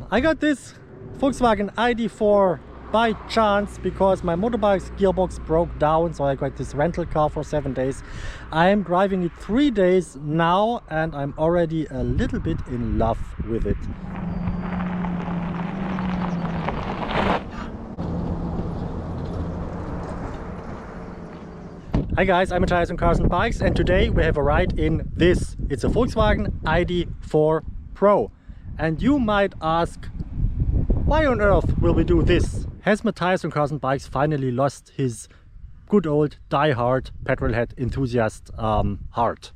I got this Volkswagen ID.4 by chance because my motorbike's gearbox broke down, so I got this rental car for 7 days. I'm driving it 3 days now and I'm already a little bit in love with it. Hi guys, I'm Matthias from Cars and Bikes, and today we have a ride in this. It's a Volkswagen ID.4 Pro. And you might ask, why on earth will we do this? Has Matthias from Cars and Bikes finally lost his good old die-hard petrolhead enthusiast heart?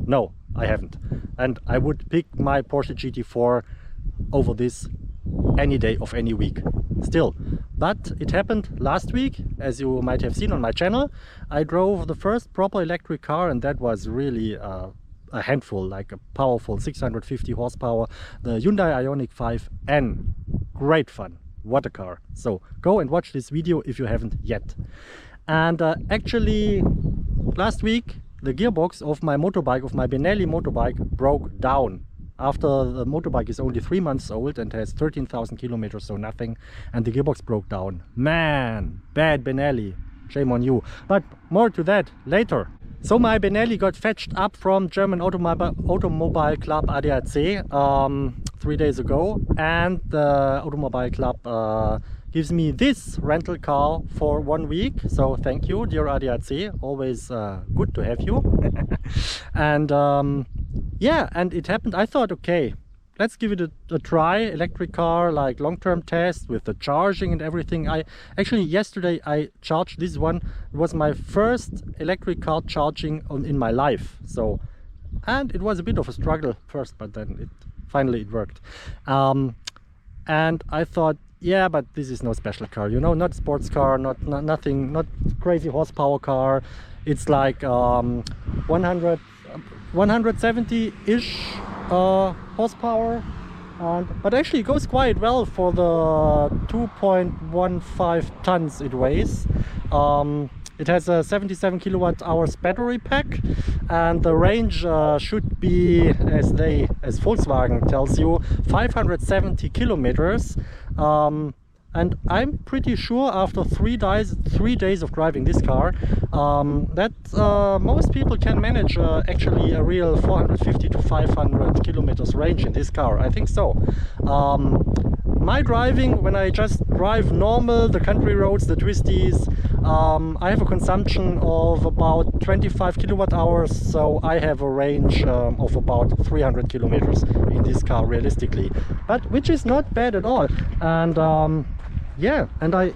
No, I haven't. And I would pick my Porsche GT4 over this any day of any week still. But it happened last week, as you might have seen on my channel. I drove the first proper electric car, and that was really a handful, like a powerful 650 horsepower, the Hyundai Ioniq 5N. Great fun, what a car. So go and watch this video if you haven't yet. And actually last week the gearbox of my motorbike, of my Benelli motorbike, broke down after the motorbike is only 3 months old and has 13,000 kilometers, so nothing, and the gearbox broke down. Man, bad Benelli, shame on you. But more to that later. So my Benelli got fetched up from German automobile club ADAC 3 days ago, and the automobile club gives me this rental car for 1 week. So thank you, dear ADAC, always good to have you. And yeah, and it happened. I thought, okay, let's give it a try. Electric car, like long-term test with the charging and everything. Actually yesterday I charged this one. It was my first electric car charging in my life. So, and it was a bit of a struggle first, but then finally it worked. And I thought, yeah, but this is no special car, you know, not sports car, nothing, not crazy horsepower car. It's like 170-ish horsepower, but actually it goes quite well for the 2.15 tons it weighs. It has a 77 kilowatt hours battery pack, and the range should be, as Volkswagen tells you, 570 kilometers. And I'm pretty sure after 3 days of driving this car that most people can manage actually a real 450 to 500 kilometers range in this car. I think so. My driving, when I just drive normal, the country roads, the twisties, I have a consumption of about 25 kilowatt hours, so I have a range of about 300 kilometers in this car realistically, but which is not bad at all. And yeah, and I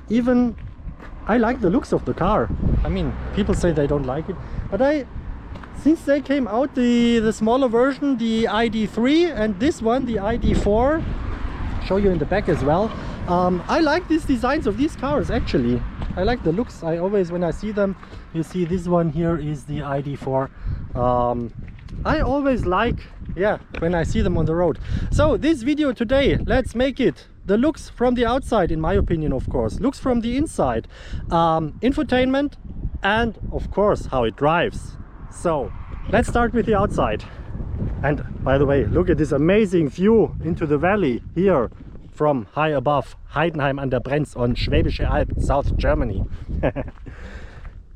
like the looks of the car. I mean, people say they don't like it, but since they came out, the smaller version, the ID.3, and this one, the ID.4, show you in the back as well. I like these designs of these cars actually. I like the looks. I always, when I see them, you see this one here is the ID.4. I always like, yeah, when I see them on the road. So this video today, let's make it the looks from the outside, in my opinion, of course, looks from the inside, infotainment, and of course how it drives. So let's start with the outside. And by the way, look at this amazing view into the valley here from high above Heidenheim an der Brenz on Schwäbische Alb, South Germany.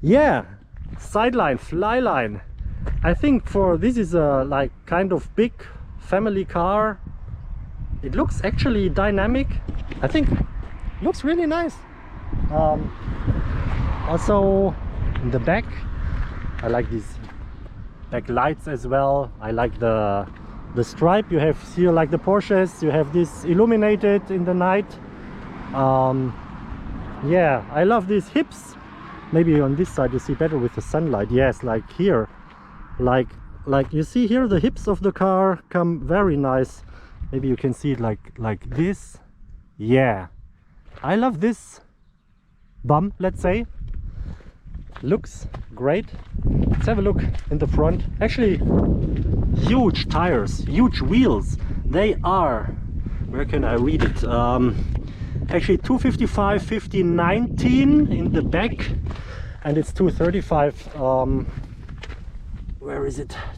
Yeah, sideline, flyline. I think for this is a like kind of big family car. It looks actually dynamic. I think it looks really nice. Also in the back, I like these back lights as well. I like the stripe you have here, like the Porsches. You have this illuminated in the night. Yeah, I love these hips. Maybe on this side you see better with the sunlight. Yes, like here, like you see here, the hips of the car come very nice. Maybe you can see it like this. Yeah, I love this bump, let's say. Looks great. Let's have a look in the front. Actually, huge tires, huge wheels. They are, where can I read it? Actually 255 50 19 in the back, and it's 235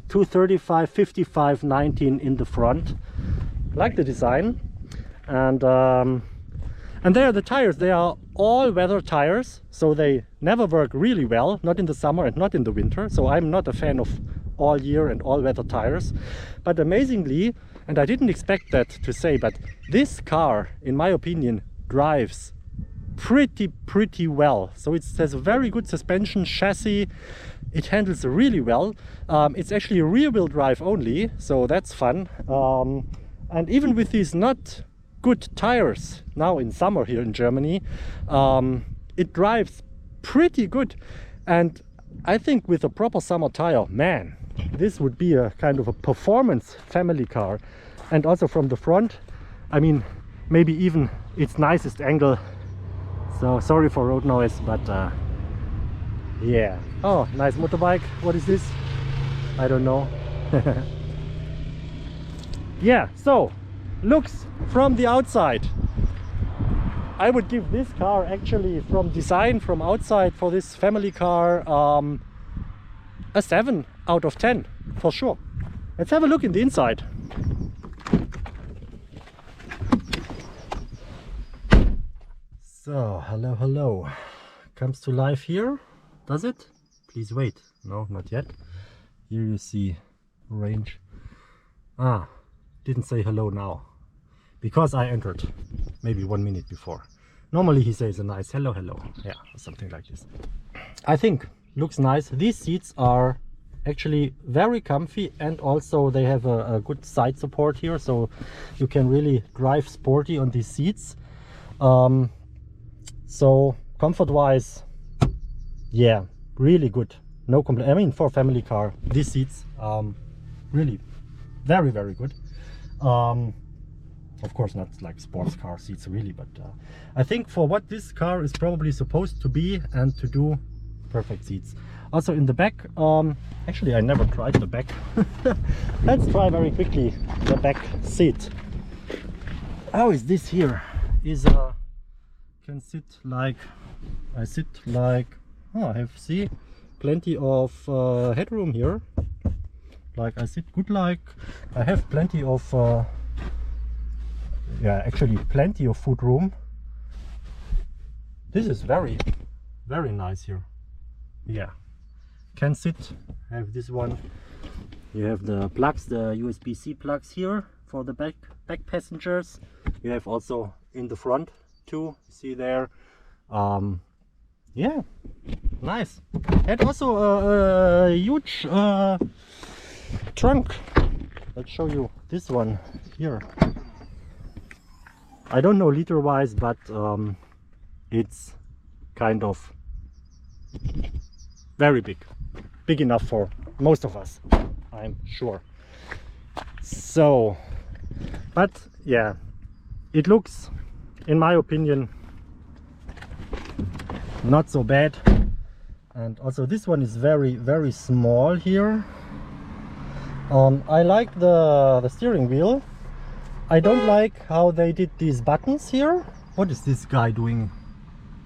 235 55 19 in the front. Like the design. and there the tires, they are all weather tires, so they never work really well, not in the summer and not in the winter. So I'm not a fan of all year and all weather tires. But amazingly, and I didn't expect that to say, but this car, in my opinion, drives pretty well. So it has a very good suspension, chassis, it handles really well. It's actually rear wheel drive only, so that's fun. And even with these not good tires now in summer here in Germany, it drives pretty good. And I think with a proper summer tire, man, this would be a kind of a performance family car. And also from the front, I mean, maybe even its nicest angle. So sorry for road noise, but yeah. Oh, nice motorbike. What is this? I don't know. Yeah, so looks from the outside, I would give this car actually from design, from outside, for this family car, a 7 out of 10 for sure. Let's have a look in the inside. So hello, comes to life here, does it? Please wait. No, not yet. Here you see range. Didn't say hello now because I entered maybe 1 minute before. Normally he says a nice hello, yeah, or something like this. I think looks nice. These seats are actually very comfy, and also they have a good side support here, so you can really drive sporty on these seats. So comfort wise, yeah, really good, no complaint. I mean, for a family car, these seats really very good. Of course not like sports car seats really, but I think for what this car is probably supposed to be and to do, perfect seats. Also in the back, actually I never tried the back. Let's try very quickly the back seat. How is this here? Is can sit like, I sit like, oh, I have, see, plenty of headroom here. Like I sit good, like I have plenty of yeah, actually plenty of foot room. This is very nice here. Yeah, can sit. Have this one. You have the plugs, the USB-C plugs here for the back passengers. You have also in the front too, see there. Yeah, nice. And also a huge trunk. Let's show you this one here. I don't know liter wise, but it's kind of very big enough for most of us, I'm sure. So, but yeah, it looks, in my opinion, not so bad. And also this one is very small here. I like the steering wheel. I don't like how they did these buttons here. What is this guy doing?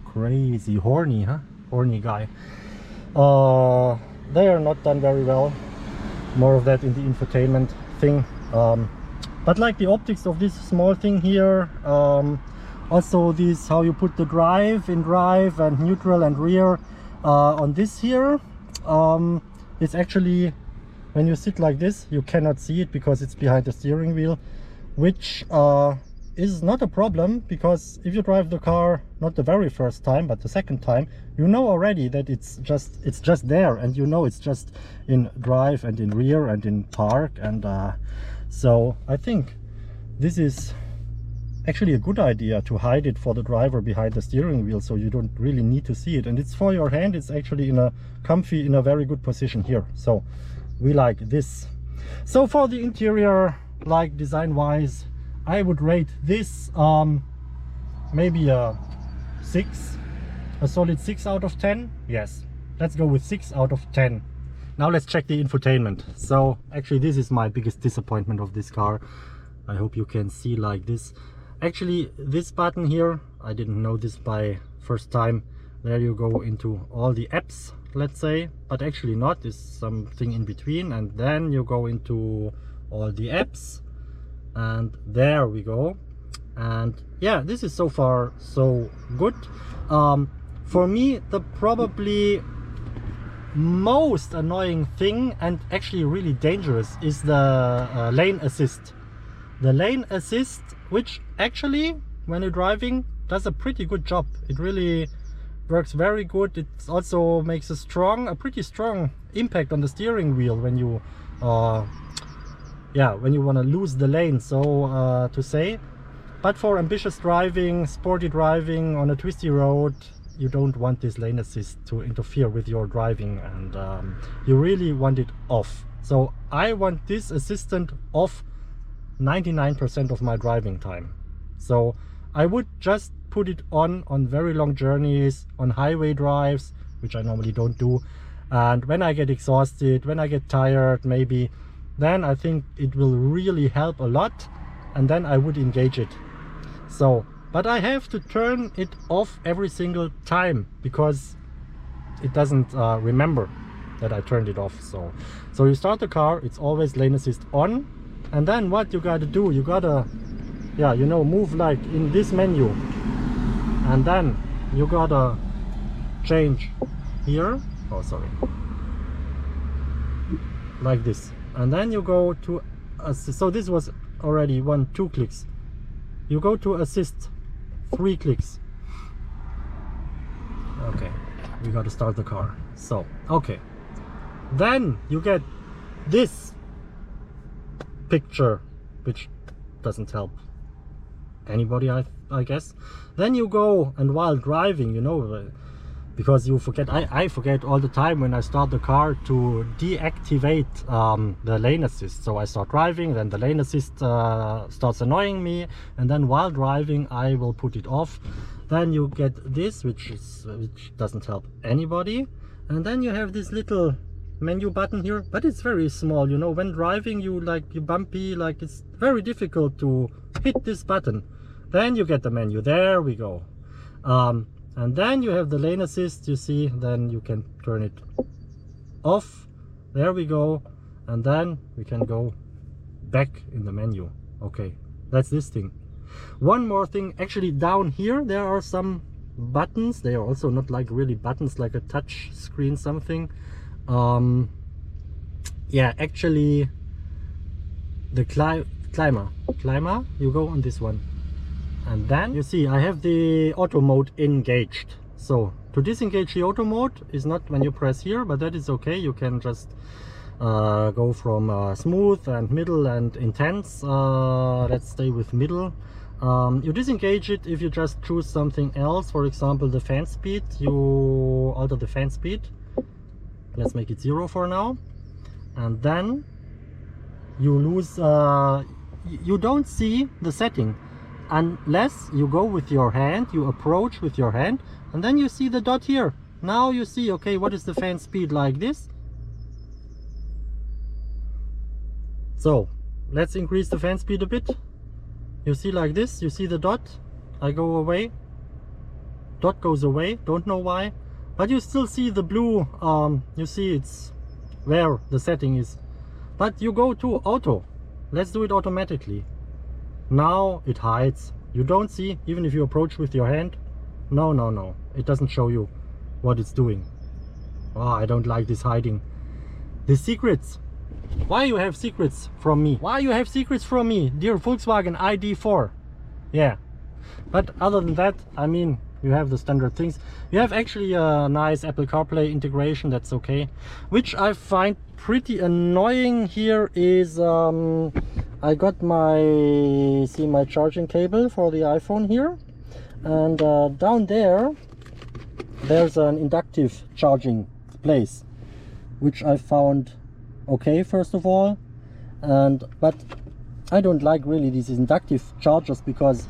Crazy horny, huh? Horny guy. They are not done very well. More of that in the infotainment thing. But like the optics of this small thing here, also this, how you put the drive in drive and neutral and rear on this here, it's actually, when you sit like this, you cannot see it because it's behind the steering wheel, which is not a problem, because if you drive the car not the very first time but the second time, you know already that it's just there, and you know it's just in drive and in rear and in park. And so I think this is actually a good idea to hide it for the driver behind the steering wheel, so you don't really need to see it, and it's for your hand. It's actually in a comfy, in a very good position here, so we like this. So for the interior, like design wise, I would rate this maybe a 6, a solid 6 out of 10. Yes, let's go with 6 out of 10. Now let's check the infotainment. So actually this is my biggest disappointment of this car. I hope you can see like this. Actually this button here, I didn't know this by first time. There you go into all the apps, let's say, but actually not, is something in between, and then you go into all the apps, and there we go. And yeah, this is so far so good. For me, the probably most annoying thing, and actually really dangerous, is the lane assist. The lane assist, which actually when you're driving does a pretty good job. It really works very good. It also makes a pretty strong impact on the steering wheel when you when you want to lose the lane, so to say. But for ambitious driving, sporty driving on a twisty road, you don't want this lane assist to interfere with your driving, and you really want it off. So I want this assistant off 99% of my driving time. So I would just put it on very long journeys, on highway drives, which I normally don't do. And when I get exhausted, when I get tired maybe, then I think it will really help a lot, and then I would engage it. So, but I have to turn it off every single time because it doesn't remember that I turned it off. So you start the car, it's always lane assist on, and then what you gotta do, you gotta move like in this menu, and then you gotta change here, like this, and then you go to assist. So this was already 2 clicks. You go to assist, 3 clicks. Okay, we got to start the car. So okay, then you get this picture, which doesn't help anybody, I guess. Then you go, and while driving, because you forget, I forget all the time when I start the car to deactivate the lane assist. So I start driving, then the lane assist starts annoying me, and then while driving I will put it off. Then you get this, which doesn't help anybody, and then you have this little menu button here, but it's very small. When driving you bumpy, like it's very difficult to hit this button. Then you get the menu, there we go. And then you have the lane assist, you see, then you can turn it off. There we go. And then we can go back in the menu. Okay, that's this thing. One more thing, actually down here there are some buttons. They are also not like really buttons, like a touch screen something. Yeah, actually the climber, you go on this one. And then you see I have the auto mode engaged. So to disengage the auto mode is not when you press here, but that is okay. You can just go from smooth and middle and intense. Let's stay with middle. You disengage it if you just choose something else. For example, the fan speed, you alter the fan speed. Let's make it 0 for now. And then you lose, you don't see the setting unless you go with your hand, you approach with your hand, and then you see the dot here. Now you see, okay, what is the fan speed, like this. So let's increase the fan speed a bit. You see, like this, you see the dot. I go away, dot goes away, don't know why, but you still see the blue. You see it's where the setting is, but you go to auto. Let's do it automatically. Now it hides. You don't see, even if you approach with your hand. No, it doesn't show you what it's doing. Oh, I don't like this hiding. The secrets. Why you have secrets from me? Why you have secrets from me, dear Volkswagen ID.4? Yeah, but other than that, I mean, you have the standard things. You have actually a nice Apple CarPlay integration, that's okay. Which I find pretty annoying here is I got my charging cable for the iPhone here, and down there's an inductive charging place, which I found okay, first of all, but I don't like really these inductive chargers because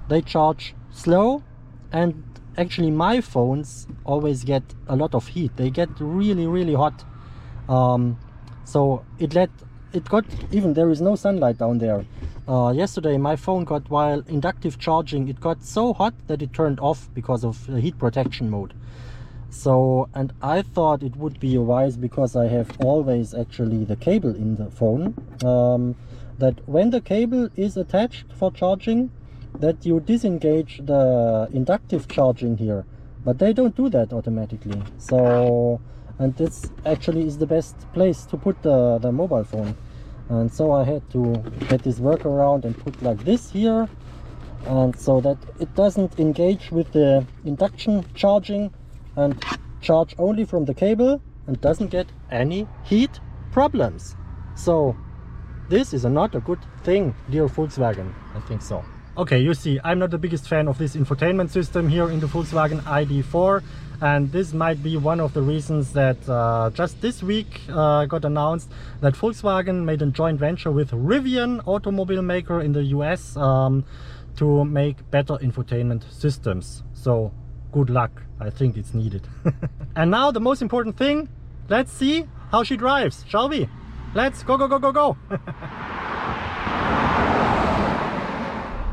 they charge slow, and actually my phones always get a lot of heat. They get really hot. So it got, even there is no sunlight down there. Yesterday my phone got, while inductive charging, it got so hot that it turned off because of the heat protection mode. So, and I thought it would be wise, because I have always actually the cable in the phone, that when the cable is attached for charging, that you disengage the inductive charging here, but they don't do that automatically. So, and this actually is the best place to put the mobile phone. And so I had to get this workaround and put like this here, and so that it doesn't engage with the induction charging and charge only from the cable and doesn't get any heat problems. So this is not a good thing, dear Volkswagen. I think so. Okay, you see, I'm not the biggest fan of this infotainment system here in the Volkswagen ID.4, and this might be one of the reasons that just this week got announced that Volkswagen made a joint venture with Rivian, automobile maker in the US, to make better infotainment systems. So good luck, I think it's needed. And now the most important thing, let's see how she drives, shall we? Let's go, go, go, go, go.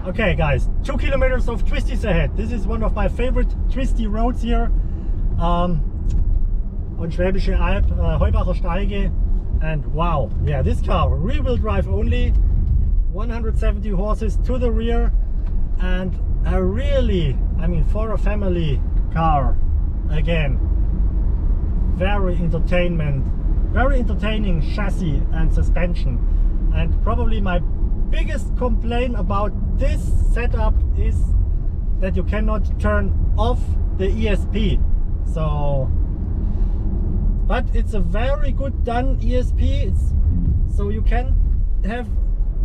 Okay guys, 2 kilometers of twisties ahead. This is one of my favorite twisty roads here on Schwäbische Alb, Heubacher Steige. And wow, yeah, this car, rear-wheel drive only, 170 horses to the rear, and a really, I mean, for a family car, again, very entertaining chassis and suspension. And probably my biggest complaint about this setup is that you cannot turn off the ESP. So, but it's a very good done ESP. So you can have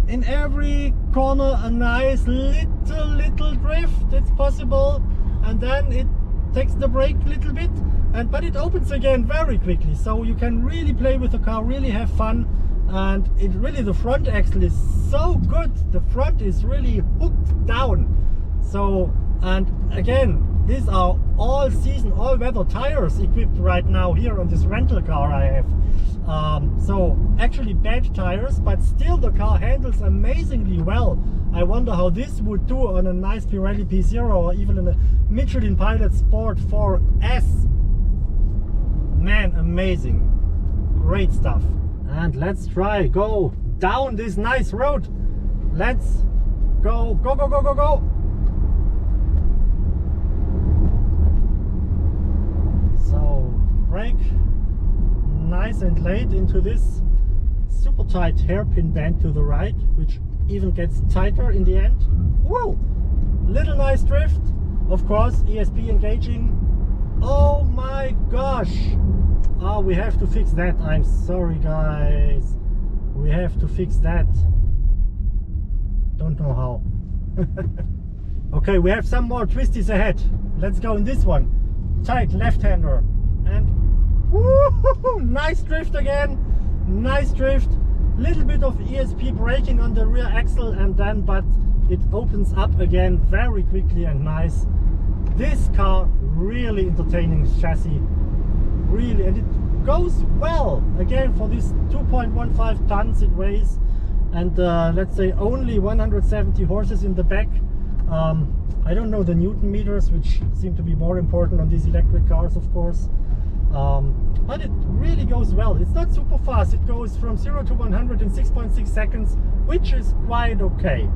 in every corner a nice little drift. It's possible, and then it takes the brake a little bit, but it opens again very quickly. So you can really play with the car, really have fun. And it really, the front axle is so good. The front is really hooked down. So, and again, these are all season, all weather tires equipped right now here on this rental car I have. So actually bad tires, but still the car handles amazingly well. I wonder how this would do on a nice Pirelli P0 or even in a Michelin Pilot Sport 4S. Man, amazing, great stuff. And let's try go down this nice road. Let's go, go, go, go, go, go. So brake nice and late into this super tight hairpin band to the right, which even gets tighter in the end. Whoa, little nice drift. Of course, ESP engaging. Oh my gosh. Oh, we have to fix that. I'm sorry guys, we have to fix that. Don't know how. Okay, we have some more twisties ahead. Let's go in this one. Tight left-hander, and woo-hoo-hoo, nice drift again. Nice drift. Little bit of ESP braking on the rear axle, and then but it opens up again very quickly and nice. This car really entertaining chassis. Really, and it goes well again for this 2.15 tons it weighs, and let's say only 170 horses in the back. I don't know the Newton meters, which seem to be more important on these electric cars, of course, but it really goes well. It's not super fast. It goes from 0 to 100 in 6.6 seconds, which is quite okay.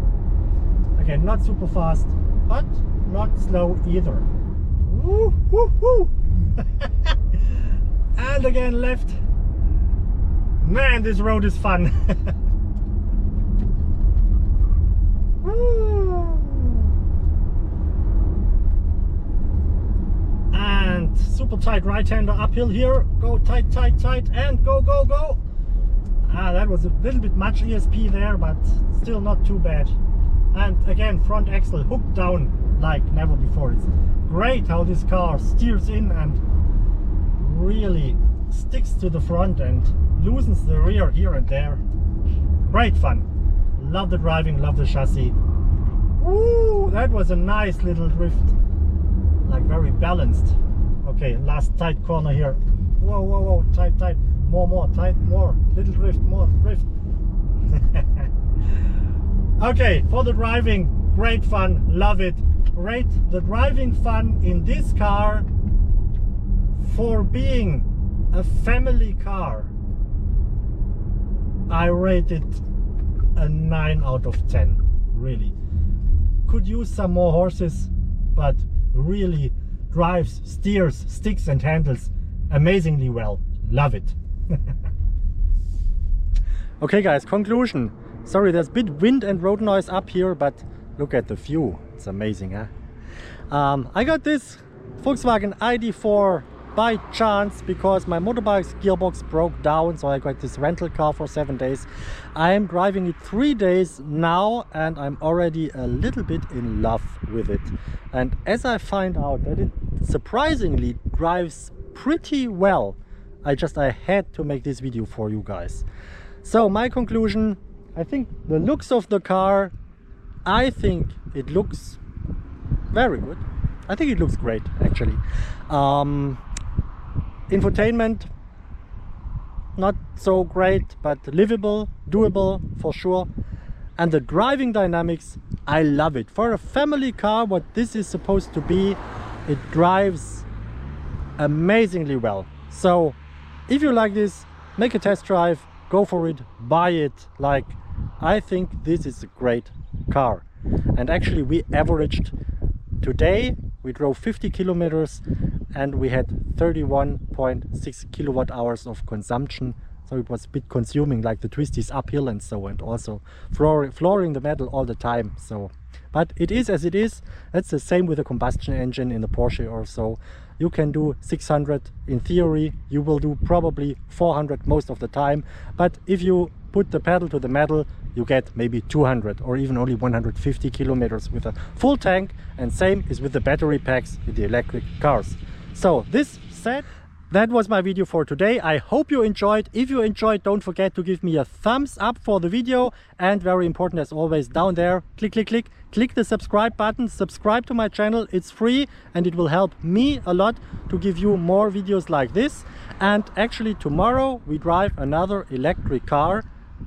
Again, not super fast, but not slow either. Woo, woo, woo. And again left. Man, this road is fun. And super tight right-hander uphill here. Go tight, tight, tight, and go, go, go. Ah, that was a little bit much ESP there, but still not too bad. And again, front axle hooked down like never before. It's great how this car steers in and really sticks to the front and loosens the rear here and there. Great fun. Love the driving, love the chassis. Ooh, that was a nice little drift. Like very balanced. Okay, last tight corner here. Whoa, whoa, whoa, tight, tight. More, tight, more. Little drift, more drift. Okay, for the driving, great fun, love it. Great, the driving fun in this car for being a family car. I rate it a 9 out of 10, really. could use some more horses, but really drives, steers, sticks and handles amazingly well. Love it. Okay guys, conclusion. Sorry, there's a bit wind and road noise up here, but look at the view. It's amazing, huh? I got this Volkswagen ID.4 by chance because my motorbike's gearbox broke down, so I got this rental car for 7 days. I am driving it 3 days now and I'm already a little bit in love with it. And as I find out that it surprisingly drives pretty well, I had to make this video for you guys. So my conclusion, I think the looks of the car, I think it looks very good. I think it looks great actually. Infotainment, not so great, but livable, doable for sure. And the driving dynamics, I love it. For a family car, what this is supposed to be, it drives amazingly well. So if you like this, make a test drive, go for it, buy it. Like, I think this is a great car. And actually we averaged today, we drove 50 kilometers and we had 31.6 kilowatt hours of consumption. So it was a bit consuming, like the twisties uphill and so, and also flooring the metal all the time. So, but it is as it is. That's the same with a combustion engine in the Porsche or so. You can do 600 in theory, you will do probably 400 most of the time. But if you put the pedal to the metal, you get maybe 200 or even only 150 kilometers with a full tank. And same is with the battery packs with the electric cars. So this said, that was my video for today. I hope you enjoyed. If you enjoyed, don't forget to give me a thumbs up for the video. And very important as always, down there, click the subscribe button. Subscribe to my channel. It's free and it will help me a lot to give you more videos like this. And actually tomorrow we drive another electric car,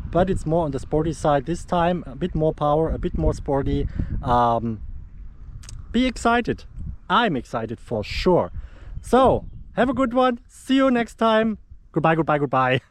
but it's more on the sporty side this time. A bit more power, a bit more sporty. Be excited. I'm excited for sure. So have a good one. See you next time. Goodbye, goodbye, goodbye.